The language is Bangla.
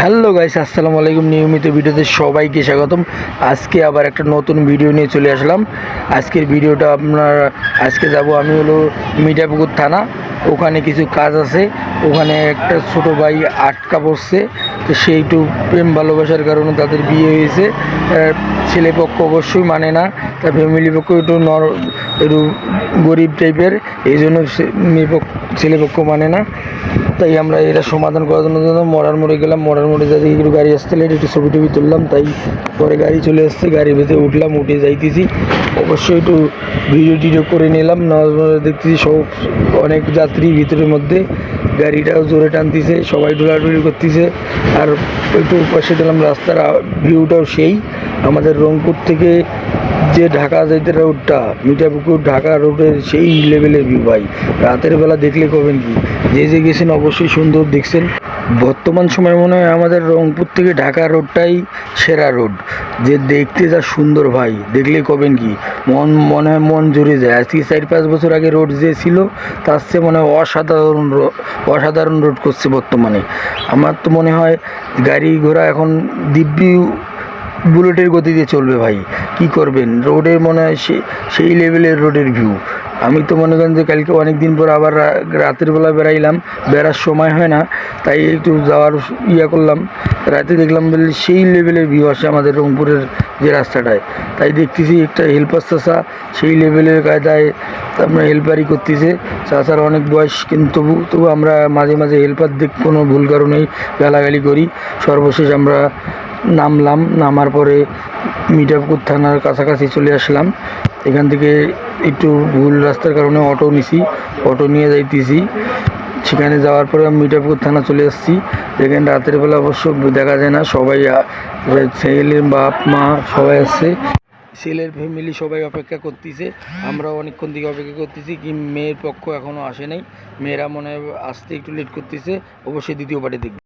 হ্যালো গাইস, আসসালামু আলাইকুম। নিয়মিত ভিডিওতে সবাইকে স্বাগতম। আজকে আবার একটা নতুন ভিডিও নিয়ে চলে আসলাম। আজকের ভিডিওটা আজকে যাব আমি হলো মিঠাপুকুর থানা। ওখানে কিছু কাজ আছে। ওখানে একটা ছোট ভাই আটকা পড়ছে, তো সেইটু প্রেম ভালোবাসার কারণে তাদের বিয়ে হয়েছে। ছেলেপক্ষ অবশ্যই মানে না, তার ফ্যামিলি পক্ষ একটু গরিব টাইপের, এই জন্য ছেলেপক্ষ মানে না। তাই আমরা এটা সমাধান করার জন্য মরার মোড়ে গেলাম। মরার মোড়ে যাতে একটু গাড়ি আসতে লেট, একটু ছবি টবি তুললাম। তাই পরে গাড়ি চলে আসছে, গাড়ির ভেতরে উঠলাম, উঠে যাইতেছি। অবশ্যই একটু ভিডিও টিডিও করে নিলাম। দেখতেছি সব অনেক যাত্রী ভিতরের মধ্যে, গাড়িটাও জোরে টানতেছে, সবাই ডোলাডুলি করতেছে। আর একটু পাশে দিলাম, রাস্তার ভিউটাও সেই আমাদের রংপুর থেকে যে ঢাকা যাইতে রোডটা, মিঠাপুকুর ঢাকা রোডের সেই লেভেলের ভিউ ভাই। রাতের বেলা দেখলে করবেন কি, যে গেছেন অবশ্যই সুন্দর দেখছেন। বর্তমান সময় মনে হয় আমাদের রংপুর থেকে ঢাকা রোডটাই সেরা রোড, যে দেখতে যা সুন্দর ভাই, দেখলে করবেন কি মনে হয় মন জুড়ে যায়। আজকে 4-5 বছর আগে রোড যে ছিল তার চেয়ে মনে হয় অসাধারণ রোড করছে বর্তমানে। আমার তো মনে হয় গাড়ি ঘোড়া এখন দিব্যি বুলেটের গতিতে চলবে ভাই। কি করবেন, রোডের মনে হয় সেই লেভেলের রোডের ভিউ। আমি তো মনে করেন যে কালকে অনেক দিন পর আবার রাতের বেলা বেরাইলাম, বেরার সময় হয় না, তাই একটু যাওয়ার করলাম। রাতে দেখলাম বলে সেই লেভেলের ভিউ আসে আমাদের রংপুরের যে রাস্তাটায়। তাই দেখতেছি একটা হেল্পার চাষা সেই লেভেলের কায়দায় আপনার হেল্পারই করতেছে। চাষার অনেক বয়স, কিন্তু তবু আমরা মাঝে মাঝে হেল্পার দেখ কোনো ভুল কারণেই গালাগালি করি। সর্বশেষ আমরা নামার পরে মিঠাপুকুর থানার কাছাকাছি চলে আসলাম। এখান থেকে একটু ভুল রাস্তার কারণে অটো নিছি, অটো নিয়ে যাইতেছি। সেখানে যাওয়ার পরে আমি মিঠাপুকুর থানা চলে আসছি। যেখানে রাতের বেলা অবশ্য দেখা যায় না, সবাই ছেলের বাপ মা সবাই আসছে, ছেলের ফ্যামিলি সবাই অপেক্ষা করতেছে। আমরা অনেকক্ষণ থেকে অপেক্ষা করতেছি, কি মেয়ের পক্ষ এখনও আসে নাই। মেয়েরা মনে হয় আসতে একটু লেট করতেছে, অবশ্যই দ্বিতীয় পার্টি দেখবেন।